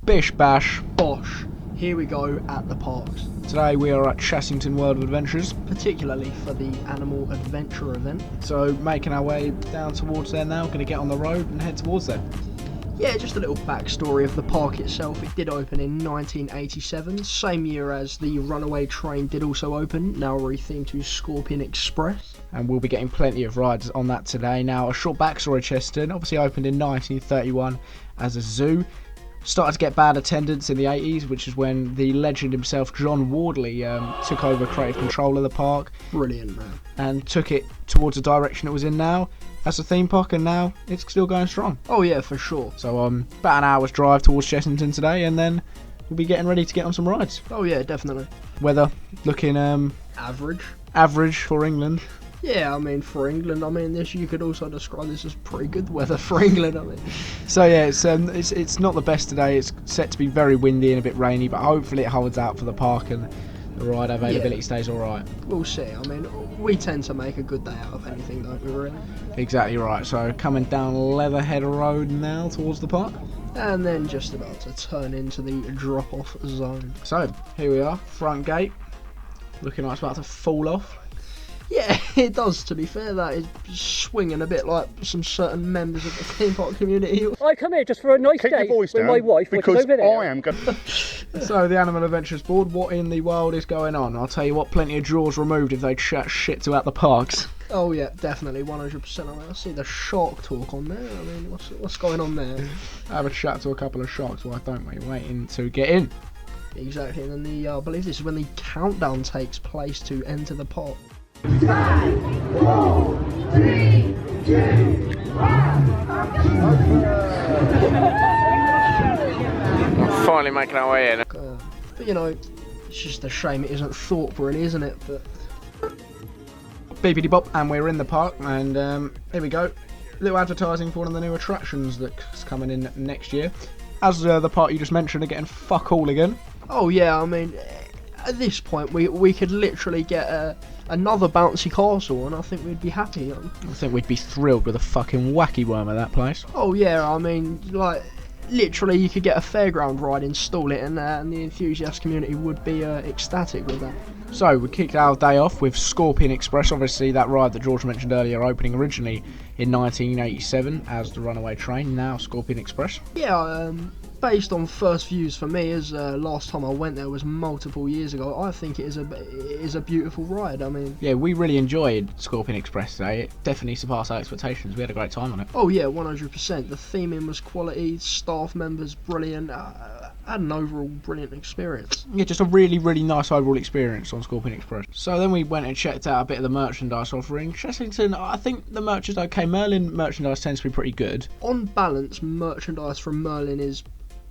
Bish bash bosh, here we go at the parks. Today we are at Chessington World of Adventures, particularly for the animal adventure event. So making our way down towards there now, going to get on the road and head towards there. Yeah, just a little backstory of the park itself. It did open in 1987, same year as the Runaway Train did also open, now rethemed to Scorpion Express. And we'll be getting plenty of rides on that today. Now, a short backstory of Chessington, obviously opened in 1931 as a zoo. Started to get bad attendance in the 80s, which is when the legend himself, John Wardley, took over creative control of the park. Brilliant, man. And took it towards the direction it was in now as a theme park, and now it's still going strong. Oh yeah, for sure. So about an hour's drive towards Chessington today, and then we'll be getting ready to get on some rides. Oh yeah, definitely. Weather looking average for England. Yeah, I mean, for England, I mean, this, you could also describe this as pretty good weather for England, I mean. So yeah, it's not the best today. It's set to be very windy and a bit rainy, but hopefully it holds out for the park and the ride availability stays alright. We'll see. I mean, we tend to make a good day out of anything, don't we, really? Exactly right. So coming down Leatherhead Road now towards the park. And then just about to turn into the drop-off zone. So, here we are, front gate. Looking like it's about to fall off. Yeah, it does, to be fair. That is swinging a bit like some certain members of the theme park community. I come here just for a nice day with my wife, which is over there. I am good. So, the Animal Adventures Board, what in the world is going on? I'll tell you what, plenty of drawers removed if they chat shit to at the parks. Oh yeah, definitely, 100%. I mean, I see the shark talk on there. I mean, what's going on there? Have a chat to a couple of sharks, why don't we? Waiting to get in. Exactly, and then I believe this is when the countdown takes place to enter the park. 5, 4, 3, 2, 1. Finally making our way in. But you know, it's just a shame it isn't Thorpe, really, isn't it? But Beepity bop, and we're in the park, and here we go. Little advertising for one of the new attractions that's coming in next year. As the park you just mentioned are getting fuck all again. Oh yeah, I mean, at this point we could literally get another bouncy castle, and I think we'd be happy. I think we'd be thrilled with a fucking wacky worm at that place. Oh yeah, I mean, like, literally you could get a fairground ride, install it, and the enthusiast community would be ecstatic with that. So we kicked our day off with Scorpion Express, obviously that ride that George mentioned earlier, opening originally in 1987 as the Runaway Train, now Scorpion Express. Yeah, based on first views for me, as last time I went there was multiple years ago, I think it is a beautiful ride. I mean, yeah, we really enjoyed Scorpion Express today. It definitely surpassed our expectations. We had a great time on it. Oh yeah, 100%. The theming was quality, staff members brilliant. Had an overall brilliant experience. Yeah, just a really, really nice overall experience on Scorpion Express. So then we went and checked out a bit of the merchandise offering. Chessington, I think the merch is okay. Merlin merchandise tends to be pretty good. On balance, merchandise from Merlin is,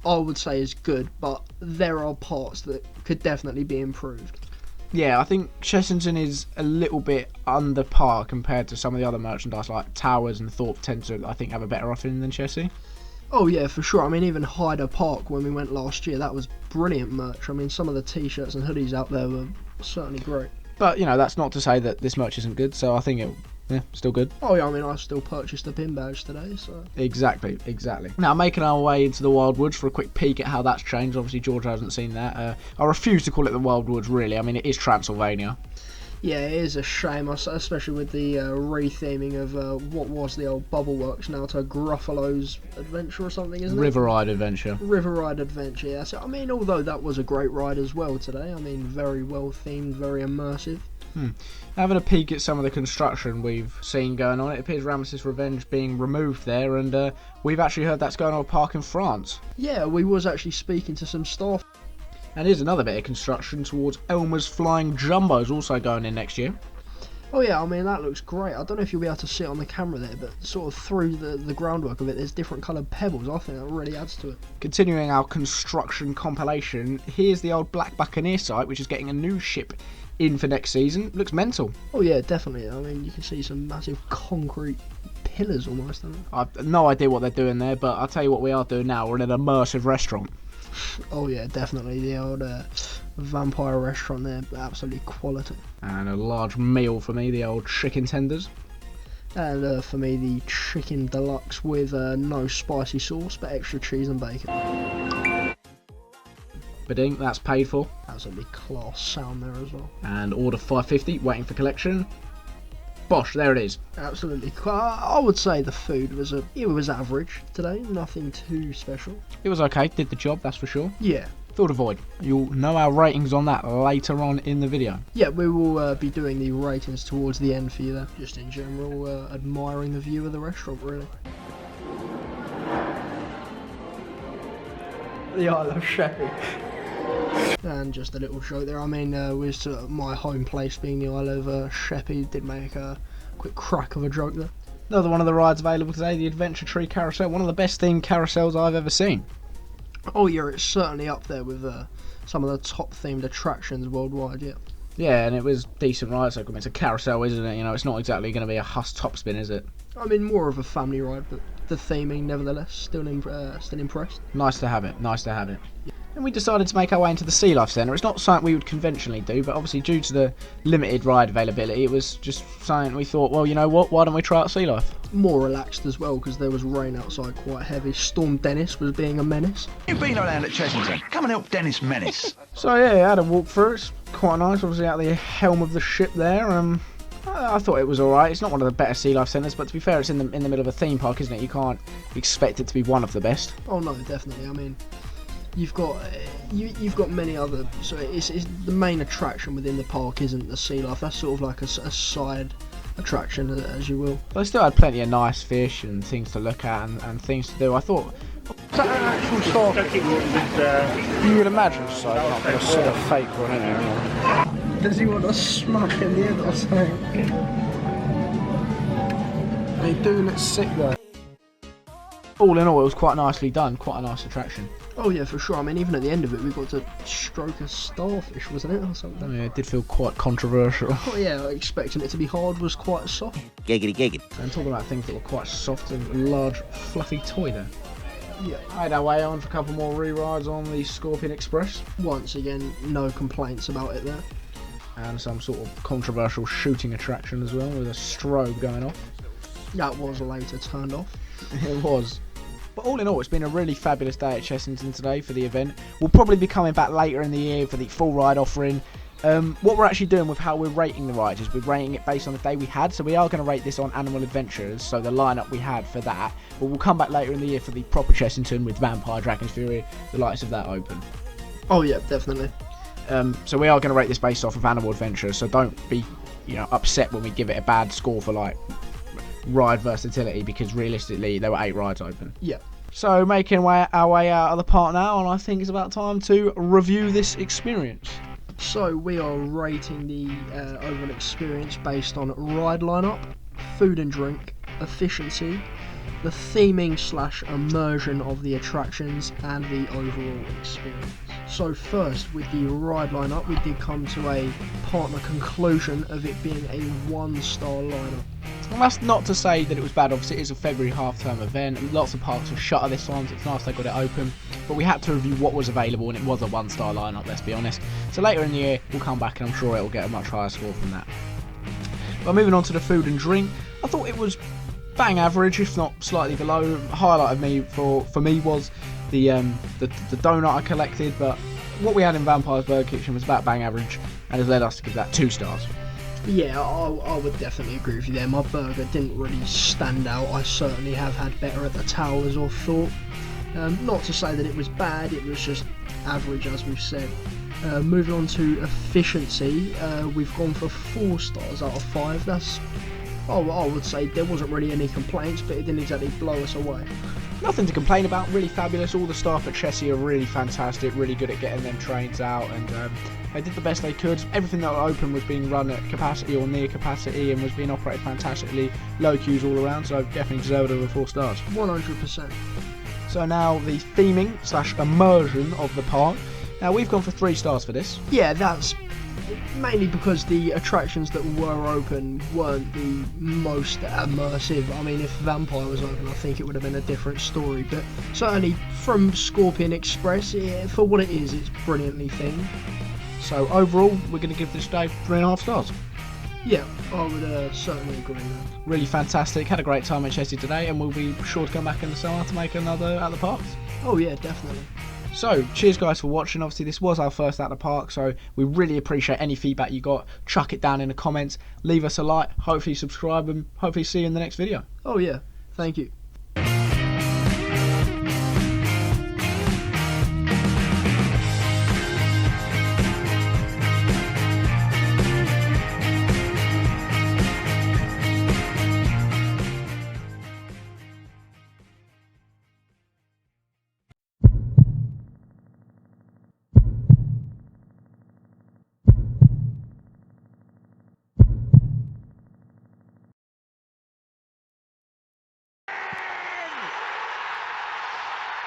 I would say, is good, but there are parts that could definitely be improved. Yeah, I think Chessington is a little bit under par compared to some of the other merchandise, like Towers and Thorpe tend to, I think, have a better offering than Chessie. Oh yeah, for sure. I mean, even Hyder Park, when we went last year, that was brilliant merch. I mean, some of the t-shirts and hoodies out there were certainly great. But, you know, that's not to say that this merch isn't good, so I think still good. Oh yeah, I mean, I still purchased a pin badge today, so... Exactly. Now, making our way into the Wildwoods for a quick peek at how that's changed. Obviously, George hasn't seen that. I refuse to call it the Wildwoods, really. I mean, it is Transylvania. Yeah, it is a shame, especially with the retheming of what was the old Bubble Works now to Gruffalo's Adventure or something, isn't it? River Ride Adventure. River Ride Adventure, yeah. So, I mean, although that was a great ride as well today, I mean, very well themed, very immersive. Having a peek at some of the construction we've seen going on, it appears Ramesses Revenge being removed there, and we've actually heard that's going on a park in France. Yeah, we was actually speaking to some staff. And here's another bit of construction towards Elmer's Flying Jumbo's also going in next year. Oh yeah, I mean, that looks great. I don't know if you'll be able to see it on the camera there, but sort of through the groundwork of it, there's different coloured pebbles. I think that really adds to it. Continuing our construction compilation, here's the old Black Buccaneer site, which is getting a new ship in for next season. Looks mental. Oh yeah, definitely. I mean, you can see some massive concrete pillars almost. I've no idea what they're doing there, but I'll tell you what we are doing now. We're in an immersive restaurant. Oh yeah, definitely. The old vampire restaurant there, absolutely quality. And a large meal for me, the old chicken tenders. And for me, the chicken deluxe with no spicy sauce, but extra cheese and bacon. Bading, that's paid for. Absolutely class sound there as well. And order 550, waiting for collection. Bosh, there it is. Absolutely. I would say the food was average today. Nothing too special. It was okay, did the job, that's for sure. Yeah. Filled a void. You'll know our ratings on that later on in the video. Yeah, we will be doing the ratings towards the end for you there. Just in general, admiring the view of the restaurant, really. The Isle of Sheppey. And just a little joke there. I mean, with my home place being the Isle of Sheppey, did make a quick crack of a joke there. Another one of the rides available today, the Adventure Tree Carousel. One of the best themed carousels I've ever seen. Oh yeah, it's certainly up there with some of the top themed attractions worldwide, yeah. Yeah, and it was decent ride, so it's a carousel, isn't it? You know, it's not exactly going to be a Huss top spin, is it? I mean, more of a family ride, but the theming, nevertheless, still impressed. Nice to have it, nice to have it. Yeah. And we decided to make our way into the Sea Life Centre. It's not something we would conventionally do, but obviously due to the limited ride availability, it was just something we thought, well, you know what, why don't we try out Sea Life? More relaxed as well, because there was rain outside quite heavy. Storm Dennis was being a menace. You've been around at Chessington. Come and help Dennis menace. So yeah, I had a walk through. It's quite nice, obviously out the helm of the ship there. I thought it was alright. It's not one of the better Sea Life Centres, but to be fair, it's in the middle of a theme park, isn't it? You can't expect it to be one of the best. Oh no, definitely. I mean, you've got many other. So it's the main attraction within the park isn't the Sea Life. That's sort of like a side attraction, as you will. But I still had plenty of nice fish and things to look at and things to do. I thought. Is that an actual shark? You would imagine so. Not going to sit a fake one in there. Does he want a smack in the head or something? They do look sick though. All in all, it was quite nicely done. Quite a nice attraction. Oh yeah, for sure. I mean, even at the end of it, we got to stroke a starfish, wasn't it, or something? Oh, yeah, it did feel quite controversial. Oh yeah, expecting it to be hard was quite soft. Giggity giggity. And talking about things that were quite soft and large, fluffy toy there. Yeah. I had our way on for a couple more re-rides on the Scorpion Express. Once again, no complaints about it there. And some sort of controversial shooting attraction as well, with a strobe going off. That was later turned off. It was. But all in all, it's been a really fabulous day at Chessington today for the event. We'll probably be coming back later in the year for the full ride offering. What we're actually doing with how we're rating the rides is we're rating it based on the day we had. So we are going to rate this on Animal Adventures, so the lineup we had for that. But we'll come back later in the year for the proper Chessington with Vampire, Dragon's Fury, the likes of that open. Oh yeah, definitely. So we are going to rate this based off of Animal Adventures, so don't be, upset when we give it a bad score for like ride versatility, because realistically there were 8 rides open. Yeah. So making our way out of the park now, and I think it's about time to review this experience. So we are rating the overall experience based on ride lineup, food and drink, efficiency, the theming / immersion of the attractions, and the overall experience. So first, with the ride lineup, we did come to a partner conclusion of it being a 1-star lineup. And that's not to say that it was bad. Obviously, it is a February half-term event. Lots of parks were shut at this time, so it's nice they got it open. But we had to review what was available, and it was a 1-star lineup, let's be honest. So later in the year, we'll come back, and I'm sure it'll get a much higher score from that. But moving on to the food and drink, I thought it was bang average, if not slightly below. Highlight of me for me was the donut I collected, but what we had in Vampire's Burger Kitchen was about bang average, and has led us to give that 2 stars. Yeah, I would definitely agree with you there. My burger didn't really stand out. I certainly have had better at the towers or thought. Not to say that it was bad, it was just average, as we've said. Moving on to efficiency, we've gone for 4 stars out of 5. That's, I would say there wasn't really any complaints, but it didn't exactly blow us away. Nothing to complain about, really fabulous. All the staff at Chessie are really fantastic, really good at getting them trains out, and they did the best they could. Everything that was open was being run at capacity or near capacity and was being operated fantastically. Low queues all around, so definitely deserved over 4 stars. 100%. So now the theming / immersion of the park. Now we've gone for 3 stars for this. Yeah, that's mainly because the attractions that were open weren't the most immersive. I mean, if Vampire was open, I think it would have been a different story, but certainly from Scorpion Express, for what it is, it's brilliantly themed. So overall, we're going to give this day 3.5 stars. Yeah, I would certainly agree with that. Really fantastic, had a great time at Chessie today, and we'll be sure to come back in the summer to make another at the parks. Oh yeah, definitely. So, cheers guys for watching. Obviously this was our first at the park, so we really appreciate any feedback you got. Chuck it down in the comments, leave us a like, hopefully subscribe, and hopefully see you in the next video. Oh yeah, thank you.